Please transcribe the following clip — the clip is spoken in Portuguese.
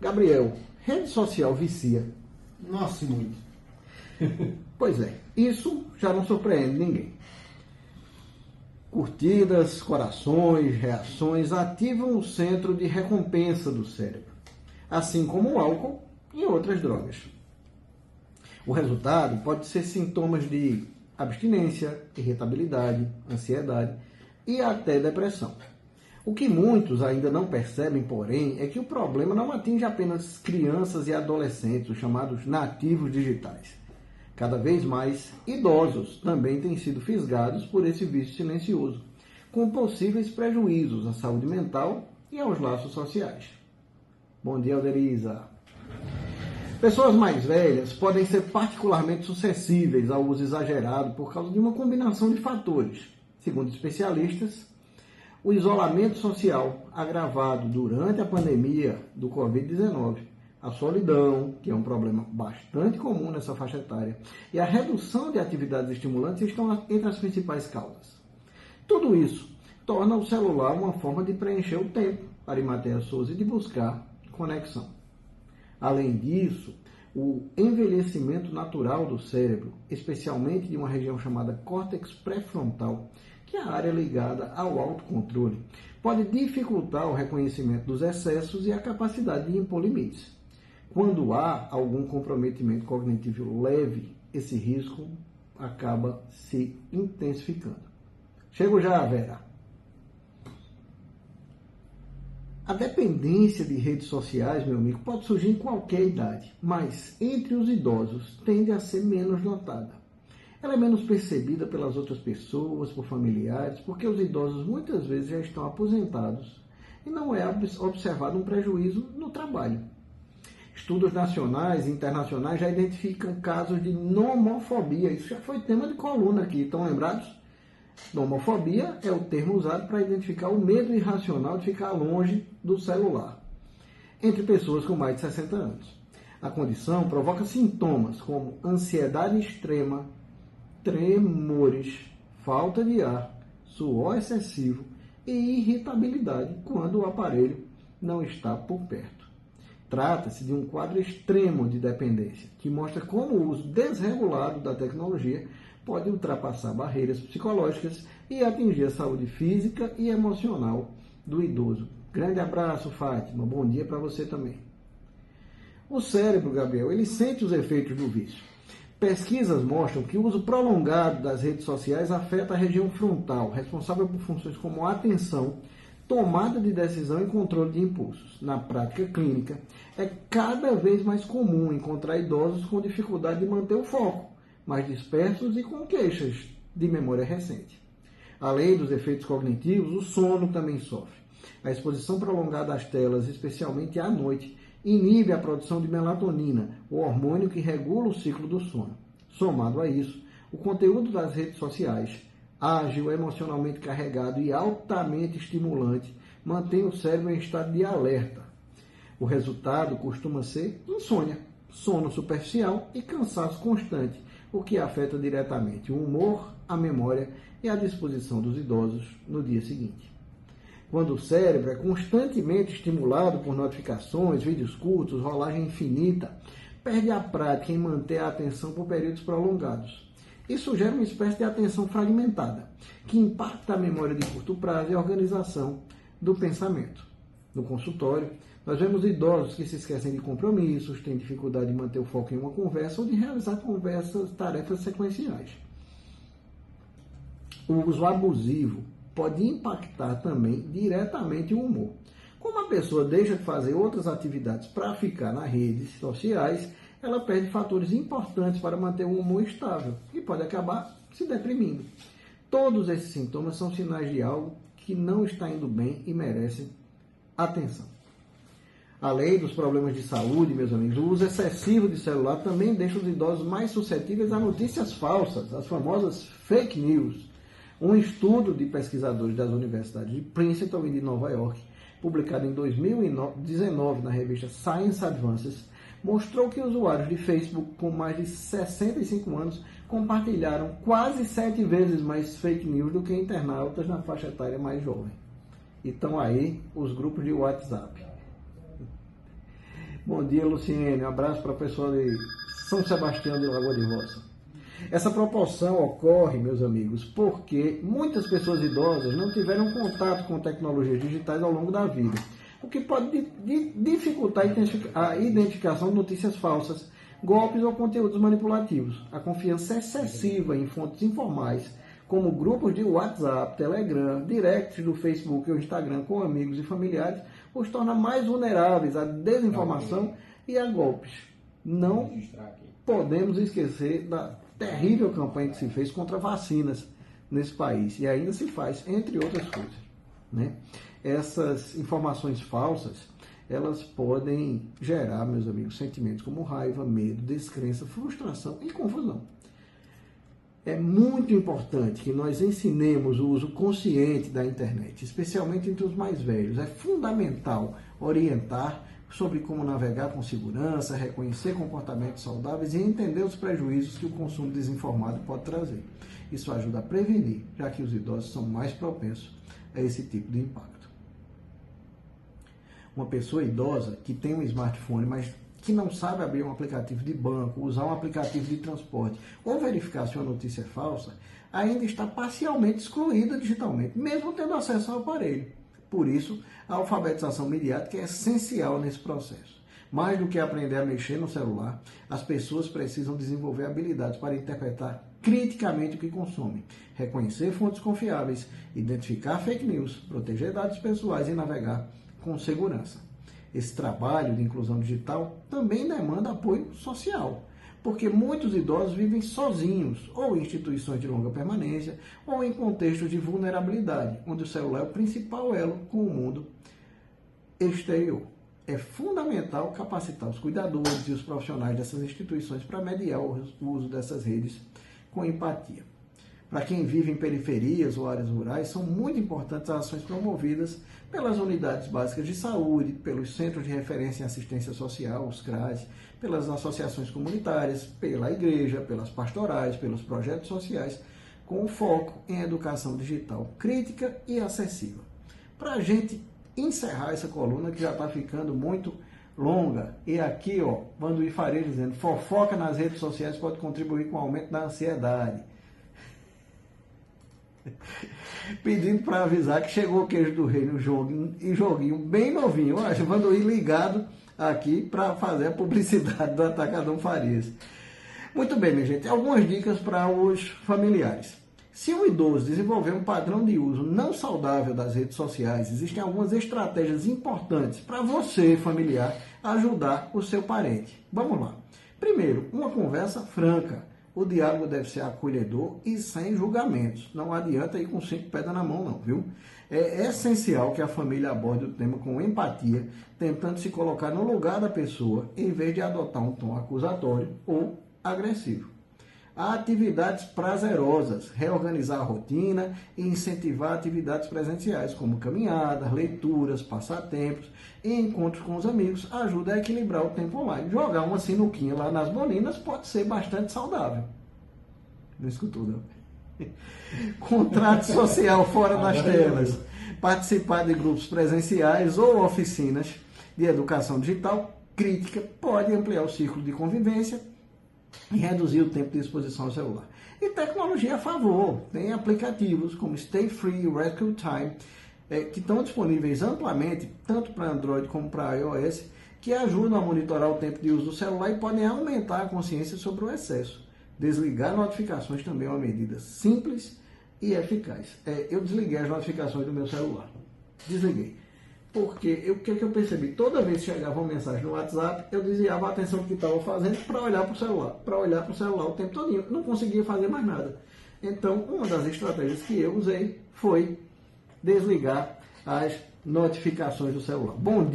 Gabriel, rede social vicia? Nossa, muito. Pois é, isso já não surpreende ninguém. Curtidas, corações, reações ativam o centro de recompensa do cérebro, assim como o álcool e outras drogas. O resultado pode ser sintomas de abstinência, irritabilidade, ansiedade e até depressão. O que muitos ainda não percebem, porém, é que o problema não atinge apenas crianças e adolescentes, os chamados nativos digitais. Cada vez mais, idosos também têm sido fisgados por esse vício silencioso, com possíveis prejuízos à saúde mental e aos laços sociais. Bom dia, Alderiza. Pessoas mais velhas podem ser particularmente suscetíveis ao uso exagerado por causa de uma combinação de fatores. Segundo especialistas, o isolamento social agravado durante a pandemia do Covid-19, a solidão, que é um problema bastante comum nessa faixa etária, e a redução de atividades estimulantes estão entre as principais causas. Tudo isso torna o celular uma forma de preencher o tempo para Arimatea Souza e de buscar conexão. Além disso, o envelhecimento natural do cérebro, especialmente de uma região chamada córtex pré-frontal, que é a área ligada ao autocontrole, pode dificultar o reconhecimento dos excessos e a capacidade de impor limites. Quando há algum comprometimento cognitivo leve, esse risco acaba se intensificando. Chego já, Vera. A dependência de redes sociais, meu amigo, pode surgir em qualquer idade, mas entre os idosos tende a ser menos notada. Ela é menos percebida pelas outras pessoas, por familiares, porque os idosos muitas vezes já estão aposentados e não é observado um prejuízo no trabalho. Estudos nacionais e internacionais já identificam casos de nomofobia. Isso já foi tema de coluna aqui, estão lembrados? Nomofobia é o termo usado para identificar o medo irracional de ficar longe do celular entre pessoas com mais de 60 anos. A condição provoca sintomas como ansiedade extrema, tremores, falta de ar, suor excessivo e irritabilidade quando o aparelho não está por perto. Trata-se de um quadro extremo de dependência, que mostra como o uso desregulado da tecnologia pode ultrapassar barreiras psicológicas e atingir a saúde física e emocional do idoso. Grande abraço, Fátima. Bom dia para você também. O cérebro, Gabriel, ele sente os efeitos do vício. Pesquisas mostram que o uso prolongado das redes sociais afeta a região frontal, responsável por funções como atenção, tomada de decisão e controle de impulsos. Na prática clínica, é cada vez mais comum encontrar idosos com dificuldade de manter o foco, mais dispersos e com queixas de memória recente. Além dos efeitos cognitivos, o sono também sofre. A exposição prolongada às telas, especialmente à noite, inibe a produção de melatonina, o hormônio que regula o ciclo do sono. Somado a isso, o conteúdo das redes sociais, ágil, emocionalmente carregado e altamente estimulante, mantém o cérebro em estado de alerta. O resultado costuma ser insônia, sono superficial e cansaço constante, o que afeta diretamente o humor, a memória e a disposição dos idosos no dia seguinte. Quando o cérebro é constantemente estimulado por notificações, vídeos curtos, rolagem infinita, perde a prática em manter a atenção por períodos prolongados. Isso gera uma espécie de atenção fragmentada, que impacta a memória de curto prazo e a organização do pensamento. No consultório, nós vemos idosos que se esquecem de compromissos, têm dificuldade de manter o foco em uma conversa ou de realizar tarefas sequenciais. O uso abusivo pode impactar também diretamente o humor. Como a pessoa deixa de fazer outras atividades para ficar nas redes sociais, ela perde fatores importantes para manter o humor estável e pode acabar se deprimindo. Todos esses sintomas são sinais de algo que não está indo bem e merece atenção. Além dos problemas de saúde, meus amigos, o uso excessivo de celular também deixa os idosos mais suscetíveis a notícias falsas, as famosas fake news. Um estudo de pesquisadores das universidades de Princeton e de Nova York, publicado em 2019 na revista Science Advances, mostrou que usuários de Facebook com mais de 65 anos compartilharam quase 7 vezes mais fake news do que internautas na faixa etária mais jovem. E estão aí os grupos de WhatsApp. Bom dia, Luciene. Um abraço para o pessoal de São Sebastião de Lagoa de Roça. Essa proporção ocorre, meus amigos, porque muitas pessoas idosas não tiveram contato com tecnologias digitais ao longo da vida, o que pode dificultar a identificação de notícias falsas, golpes ou conteúdos manipulativos. A confiança excessiva em fontes informais, como grupos de WhatsApp, Telegram, directs do Facebook ou Instagram com amigos e familiares, os torna mais vulneráveis à desinformação e a golpes. Não podemos esquecer da terrível campanha que se fez contra vacinas nesse país, e ainda se faz, entre outras coisas, né? Essas informações falsas, elas podem gerar, meus amigos, sentimentos como raiva, medo, descrença, frustração e confusão. É muito importante que nós ensinemos o uso consciente da internet, especialmente entre os mais velhos. É fundamental orientar sobre como navegar com segurança, reconhecer comportamentos saudáveis e entender os prejuízos que o consumo desinformado pode trazer. Isso ajuda a prevenir, já que os idosos são mais propensos a esse tipo de impacto. Uma pessoa idosa que tem um smartphone, mas que não sabe abrir um aplicativo de banco, usar um aplicativo de transporte ou verificar se uma notícia é falsa, ainda está parcialmente excluída digitalmente, mesmo tendo acesso ao aparelho. Por isso, a alfabetização midiática é essencial nesse processo. Mais do que aprender a mexer no celular, as pessoas precisam desenvolver habilidades para interpretar criticamente o que consomem, reconhecer fontes confiáveis, identificar fake news, proteger dados pessoais e navegar com segurança. Esse trabalho de inclusão digital também demanda apoio social, porque muitos idosos vivem sozinhos, ou em instituições de longa permanência, ou em contextos de vulnerabilidade, onde o celular é o principal elo com o mundo exterior. É fundamental capacitar os cuidadores e os profissionais dessas instituições para mediar o uso dessas redes com empatia. Para quem vive em periferias ou áreas rurais, são muito importantes as ações promovidas pelas unidades básicas de saúde, pelos centros de referência em assistência social, os CRAS, pelas associações comunitárias, pela igreja, pelas pastorais, pelos projetos sociais, com foco em educação digital crítica e acessível. Para a gente encerrar essa coluna, que já está ficando muito longa, e aqui, Vanduí Faria dizendo, fofoca nas redes sociais pode contribuir com o aumento da ansiedade. Pedindo para avisar que chegou o queijo do rei no joguinho bem novinho. Eu acho, Vanduí ligado aqui para fazer a publicidade do Atacadão Farias. Muito bem, minha gente, algumas dicas para os familiares. Se um idoso desenvolver um padrão de uso não saudável das redes sociais, existem algumas estratégias importantes para você, familiar, ajudar o seu parente. Vamos lá. Primeiro, uma conversa franca. O diálogo deve ser acolhedor e sem julgamentos. Não adianta ir com 5 pedras na mão, não, viu? É essencial que a família aborde o tema com empatia, tentando se colocar no lugar da pessoa, em vez de adotar um tom acusatório ou agressivo. Há atividades prazerosas, reorganizar a rotina e incentivar atividades presenciais, como caminhadas, leituras, passatempos e encontros com os amigos, ajuda a equilibrar o tempo online. Jogar uma sinuquinha lá nas bolinas pode ser bastante saudável. Não escutou, não? Contrato social fora das telas. Participar de grupos presenciais ou oficinas de educação digital crítica pode ampliar o círculo de convivência e reduzir o tempo de exposição ao celular. E tecnologia a favor. Tem aplicativos como Stay Free, Rescue Time, que estão disponíveis amplamente, tanto para Android como para iOS, que ajudam a monitorar o tempo de uso do celular e podem aumentar a consciência sobre o excesso. Desligar notificações também é uma medida simples e eficaz. Eu desliguei as notificações do meu celular. Desliguei. Porque o que eu percebi? Toda vez que chegava uma mensagem no WhatsApp, eu desviava a atenção do que estava fazendo para olhar para o celular. Para olhar para o celular o tempo todo. Não conseguia fazer mais nada. Então, uma das estratégias que eu usei foi desligar as notificações do celular. Bom dia.